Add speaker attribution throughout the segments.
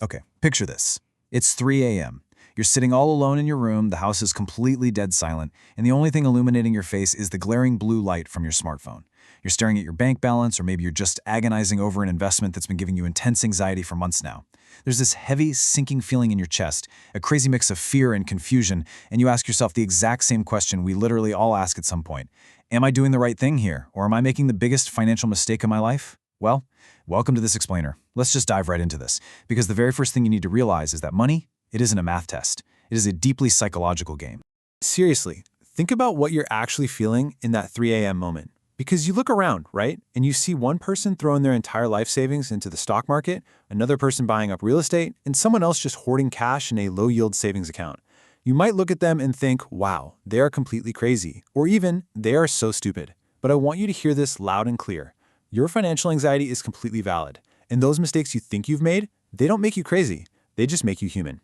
Speaker 1: Okay, picture this. It's 3 a.m. You're sitting all alone in your room, the house is completely dead silent, and the only thing illuminating your face is the glaring blue light from your smartphone. You're staring at your bank balance, or maybe you're just agonizing over an investment that's been giving you intense anxiety for months now. There's this heavy, sinking feeling in your chest, a crazy mix of fear and confusion, and you ask yourself the exact same question we literally all ask at some point. Am I doing the right thing here, or am I making the biggest financial mistake of my life? Well, welcome to this explainer. Let's just dive right into this, because the very first thing you need to realize is that money, it isn't a math test. It is a deeply psychological game.
Speaker 2: Seriously, think about what you're actually feeling in that 3 a.m. moment. Because you look around, right? And you see one person throwing their entire life savings into the stock market, another person buying up real estate, and someone else just hoarding cash in a low-yield savings account. You might look at them and think, wow, they are completely crazy, or even, they are so stupid. But I want you to hear this loud and clear. Your financial anxiety is completely valid, and those mistakes you think you've made, they don't make you crazy. They just make you human.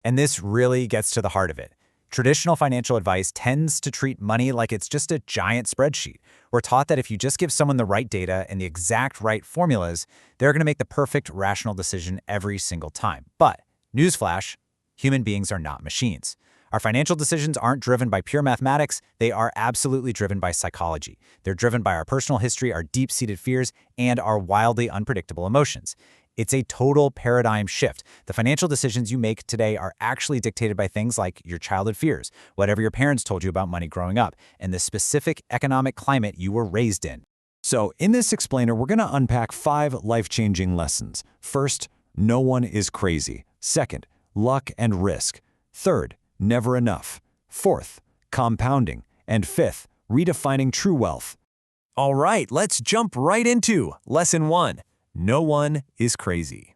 Speaker 3: And this really gets to the heart of it. Traditional financial advice tends to treat money like it's just a giant spreadsheet. We're taught that if you just give someone the right data and the exact right formulas, they're going to make the perfect rational decision every single time. But, newsflash, human beings are not machines. Our financial decisions aren't driven by pure mathematics, they are absolutely driven by psychology. They're driven by our personal history, our deep-seated fears, and our wildly unpredictable emotions. It's a total paradigm shift. The financial decisions you make today are actually dictated by things like your childhood fears, whatever your parents told you about money growing up, and the specific economic climate you were raised in.
Speaker 1: So, in this explainer, we're going to unpack 5 life-changing lessons. First, no one is crazy. Second, luck and risk. Third, never enough. Fourth, compounding. And fifth, redefining true wealth.
Speaker 2: All right, let's jump right into Lesson 1. No one is crazy.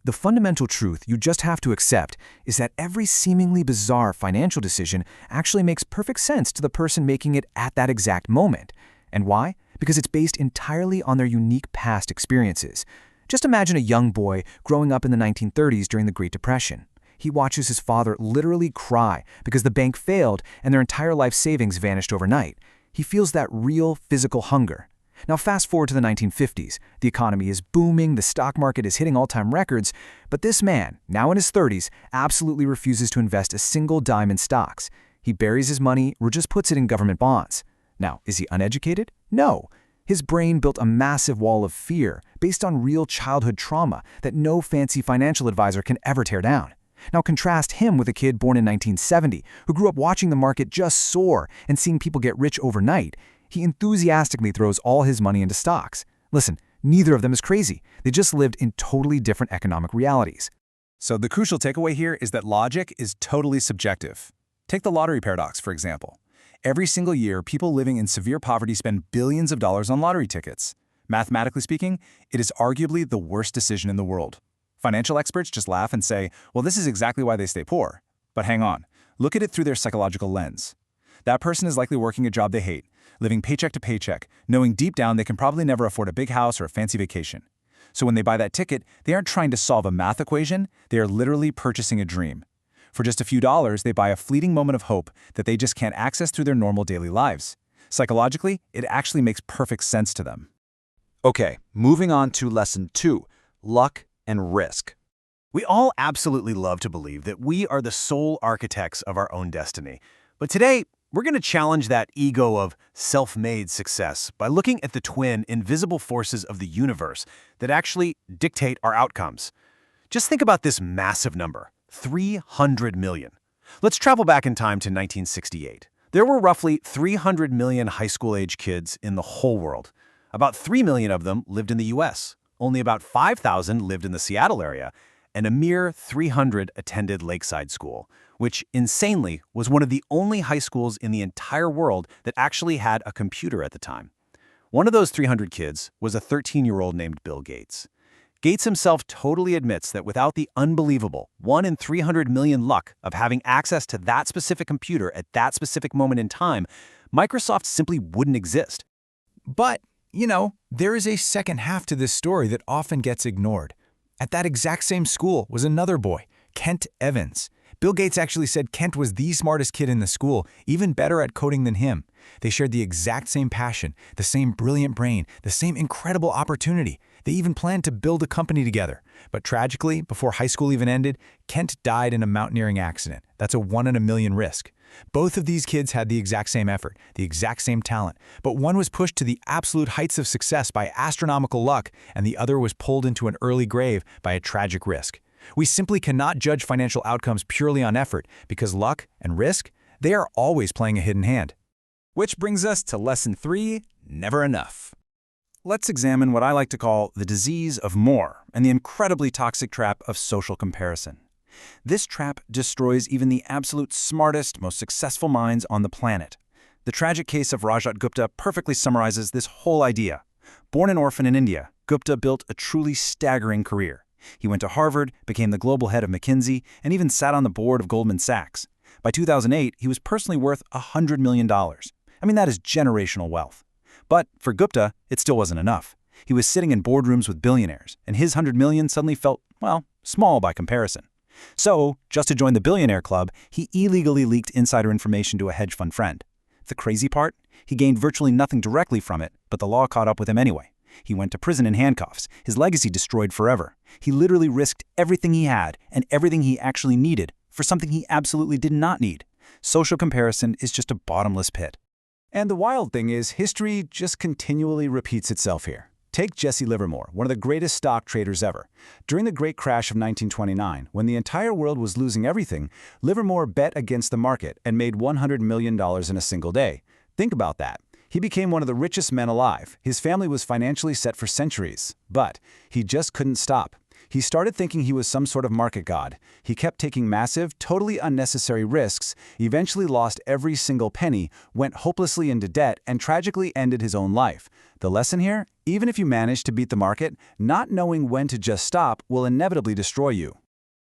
Speaker 4: The fundamental truth you just have to accept is that every seemingly bizarre financial decision actually makes perfect sense to the person making it at that exact moment. And why? Because it's based entirely on their unique past experiences. Just imagine a young boy growing up in the 1930s during the Great Depression. He watches his father literally cry because the bank failed and their entire life savings vanished overnight. He feels that real physical hunger. Now fast forward to the 1950s. The economy is booming, the stock market is hitting all-time records, but this man, now in his 30s, absolutely refuses to invest a single dime in stocks. He buries his money or just puts it in government bonds. Now, is he uneducated? No. His brain built a massive wall of fear based on real childhood trauma that no fancy financial advisor can ever tear down. Now contrast him with a kid born in 1970 who grew up watching the market just soar and seeing people get rich overnight. He enthusiastically throws all his money into stocks. Listen, neither of them is crazy. They just lived in totally different economic realities.
Speaker 1: So the crucial takeaway here is that logic is totally subjective. Take the lottery paradox, for example. Every single year, people living in severe poverty spend billions of dollars on lottery tickets. Mathematically speaking, it is arguably the worst decision in the world. Financial experts just laugh and say, well, this is exactly why they stay poor. But hang on, look at it through their psychological lens. That person is likely working a job they hate, living paycheck to paycheck, knowing deep down they can probably never afford a big house or a fancy vacation. So when they buy that ticket, they aren't trying to solve a math equation, they are literally purchasing a dream. For just a few dollars, they buy a fleeting moment of hope that they just can't access through their normal daily lives. Psychologically, it actually makes perfect sense to them.
Speaker 5: Okay, moving on to Lesson 2, luck and risk.
Speaker 6: We all absolutely love to believe that we are the sole architects of our own destiny. But today, we're going to challenge that ego of self-made success by looking at the twin invisible forces of the universe that actually dictate our outcomes. Just think about this massive number, 300 million. Let's travel back in time to 1968. There were roughly 300 million high school-age kids in the whole world. About 3 million of them lived in the US. Only about 5,000 lived in the Seattle area, and a mere 300 attended Lakeside School, which, insanely, was one of the only high schools in the entire world that actually had a computer at the time. One of those 300 kids was a 13-year-old named Bill Gates. Gates himself totally admits that without the unbelievable 1 in 300 million luck of having access to that specific computer at that specific moment in time, Microsoft simply wouldn't exist.
Speaker 4: But, there is a second half to this story that often gets ignored. At that exact same school was another boy, Kent Evans. Bill Gates actually said Kent was the smartest kid in the school, even better at coding than him. They shared the exact same passion, the same brilliant brain, the same incredible opportunity.
Speaker 3: They even planned to build a company together. But tragically, before high school even ended, Kent died in a mountaineering accident. That's a 1 in a million risk. Both of these kids had the exact same effort, the exact same talent, but one was pushed to the absolute heights of success by astronomical luck, and the other was pulled into an early grave by a tragic risk. We simply cannot judge financial outcomes purely on effort, because luck and risk, they are always playing a hidden hand.
Speaker 1: Which brings us to lesson 3, never enough. Let's examine what I like to call the disease of more and the incredibly toxic trap of social comparison. This trap destroys even the absolute smartest, most successful minds on the planet. The tragic case of Rajat Gupta perfectly summarizes this whole idea. Born an orphan in India, Gupta built a truly staggering career. He went to Harvard, became the global head of McKinsey, and even sat on the board of Goldman Sachs. By 2008, he was personally worth $100 million. I mean, that is generational wealth. But for Gupta, it still wasn't enough. He was sitting in boardrooms with billionaires, and his $100 million suddenly felt, well, small by comparison. So, just to join the billionaire club, he illegally leaked insider information to a hedge fund friend. The crazy part? He gained virtually nothing directly from it, but the law caught up with him anyway. He went to prison in handcuffs, his legacy destroyed forever. He literally risked everything he had and everything he actually needed for something he absolutely did not need. Social comparison is just a bottomless pit.
Speaker 3: And the wild thing is, history just continually repeats itself here. Take Jesse Livermore, one of the greatest stock traders ever. During the great crash of 1929, when the entire world was losing everything, Livermore bet against the market and made $100 million in a single day. Think about that. He became one of the richest men alive. His family was financially set for centuries. But he just couldn't stop. He started thinking he was some sort of market god. He kept taking massive, totally unnecessary risks, eventually lost every single penny, went hopelessly into debt, and tragically ended his own life. The lesson here? Even if you manage to beat the market, not knowing when to just stop will inevitably destroy you.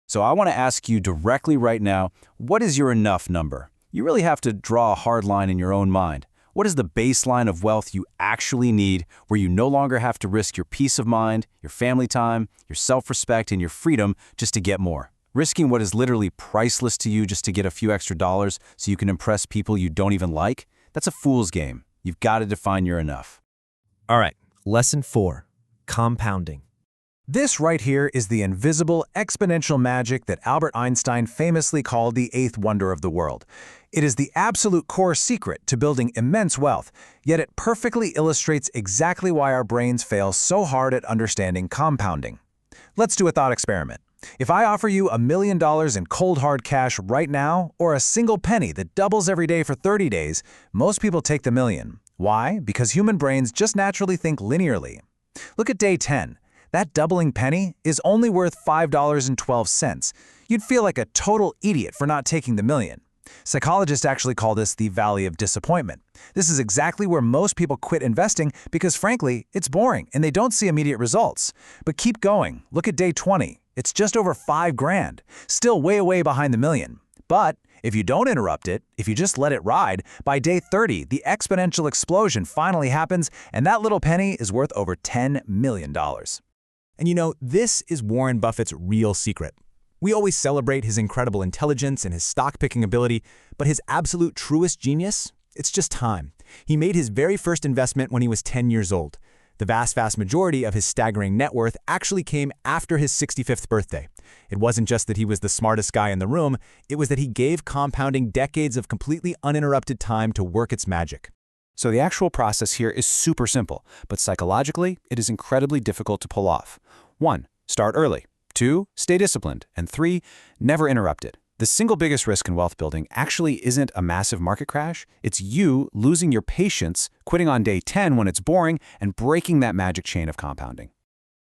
Speaker 1: So I want to ask you directly right now, what is your enough number? You really have to draw a hard line in your own mind. What is the baseline of wealth you actually need, where you no longer have to risk your peace of mind, your family time, your self-respect, and your freedom just to get more? Risking what is literally priceless to you just to get a few extra dollars so you can impress people you don't even like? That's a fool's game. You've got to define your enough.
Speaker 7: All right, lesson 4, compounding.
Speaker 3: This right here is the invisible, exponential magic that Albert Einstein famously called the eighth wonder of the world. It is the absolute core secret to building immense wealth, yet it perfectly illustrates exactly why our brains fail so hard at understanding compounding. Let's do a thought experiment. If I offer you $1 million in cold hard cash right now, or a single penny that doubles every day for 30 days, most people take the million. Why? Because human brains just naturally think linearly. Look at day 10. That doubling penny is only worth $5.12. You'd feel like a total idiot for not taking the million. Psychologists actually call this the valley of disappointment. This is exactly where most people quit investing because, frankly, it's boring and they don't see immediate results. But keep going. Look at day 20. It's just over $5,000, still way behind the million. But if you don't interrupt it, if you just let it ride, by day 30, the exponential explosion finally happens, and that little penny is worth over $10 million.
Speaker 7: And you know, this is Warren Buffett's real secret. We always celebrate his incredible intelligence and his stock-picking ability, but his absolute truest genius? It's just time. He made his very first investment when he was 10 years old. The vast majority of his staggering net worth actually came after his 65th birthday. It wasn't just that he was the smartest guy in the room, it was that he gave compounding decades of completely uninterrupted time to work its magic.
Speaker 1: So the actual process here is super simple, but psychologically, it is incredibly difficult to pull off. 1. Start early. 2. Stay disciplined. And 3. Never interrupt it. The single biggest risk in wealth building actually isn't a massive market crash. It's you losing your patience, quitting on day 10 when it's boring, and breaking that magic chain of compounding.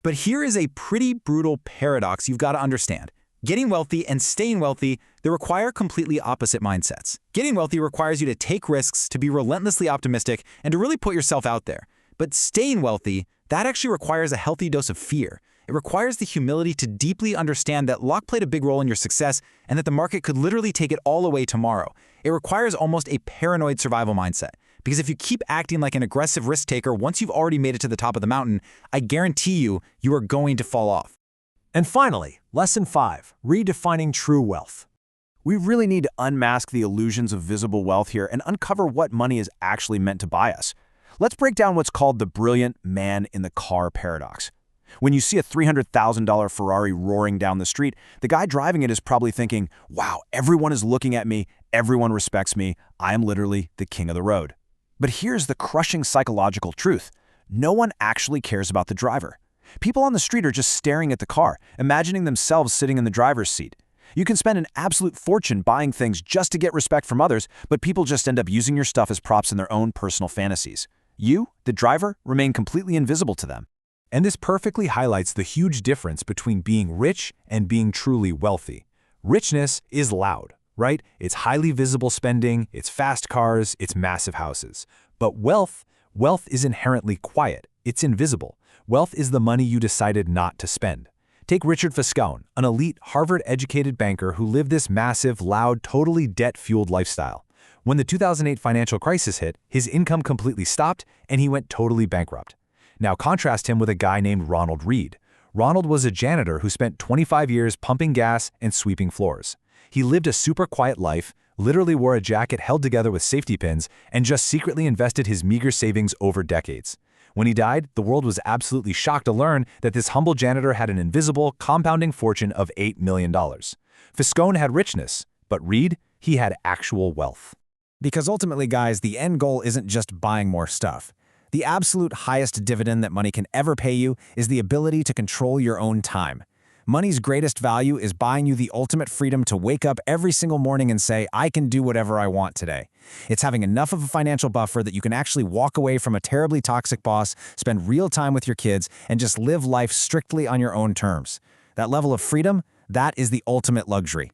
Speaker 3: But here is a pretty brutal paradox you've got to understand. Getting wealthy and staying wealthy, they require completely opposite mindsets. Getting wealthy requires you to take risks, to be relentlessly optimistic, and to really put yourself out there. But staying wealthy, that actually requires a healthy dose of fear. It requires the humility to deeply understand that luck played a big role in your success and that the market could literally take it all away tomorrow. It requires almost a paranoid survival mindset. Because if you keep acting like an aggressive risk taker once you've already made it to the top of the mountain, I guarantee you are going to fall off.
Speaker 7: And finally, lesson 5, redefining true wealth.
Speaker 1: We really need to unmask the illusions of visible wealth here and uncover what money is actually meant to buy us. Let's break down what's called the brilliant man in the car paradox.
Speaker 8: When you see a $300,000 Ferrari roaring down the street, the guy driving it is probably thinking, wow, everyone is looking at me, everyone respects me, I am literally the king of the road. But here's the crushing psychological truth. No one actually cares about the driver. People on the street are just staring at the car, imagining themselves sitting in the driver's seat. You can spend an absolute fortune buying things just to get respect from others, but people just end up using your stuff as props in their own personal fantasies. You, the driver, remain completely invisible to them.
Speaker 2: And this perfectly highlights the huge difference between being rich and being truly wealthy. Richness is loud, right? It's highly visible spending, it's fast cars, it's massive houses. But wealth is inherently quiet. It's invisible. Wealth is the money you decided not to spend. Take Richard Fiscone, an elite Harvard-educated banker who lived this massive, loud, totally debt-fueled lifestyle. When the 2008 financial crisis hit, his income completely stopped and he went totally bankrupt. Now contrast him with a guy named Ronald Read. Ronald was a janitor who spent 25 years pumping gas and sweeping floors. He lived a super quiet life, literally wore a jacket held together with safety pins, and just secretly invested his meager savings over decades. When he died, the world was absolutely shocked to learn that this humble janitor had an invisible, compounding fortune of $8 million. Fiscone had richness, but Read, he had actual wealth.
Speaker 3: Because ultimately, guys, the end goal isn't just buying more stuff. The absolute highest dividend that money can ever pay you is the ability to control your own time. Money's greatest value is buying you the ultimate freedom to wake up every single morning and say, I can do whatever I want today. It's having enough of a financial buffer that you can actually walk away from a terribly toxic boss, spend real time with your kids, and just live life strictly on your own terms. That level of freedom, that is the ultimate luxury.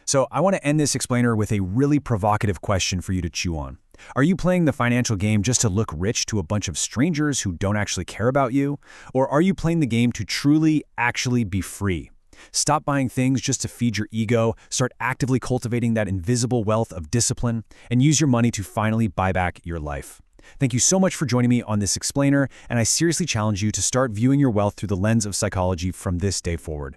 Speaker 1: So I want to end this explainer with a really provocative question for you to chew on. Are you playing the financial game just to look rich to a bunch of strangers who don't actually care about you? Or are you playing the game to truly, actually be free? Stop buying things just to feed your ego, start actively cultivating that invisible wealth of discipline, and use your money to finally buy back your life. Thank you so much for joining me on this explainer, and I seriously challenge you to start viewing your wealth through the lens of psychology from this day forward.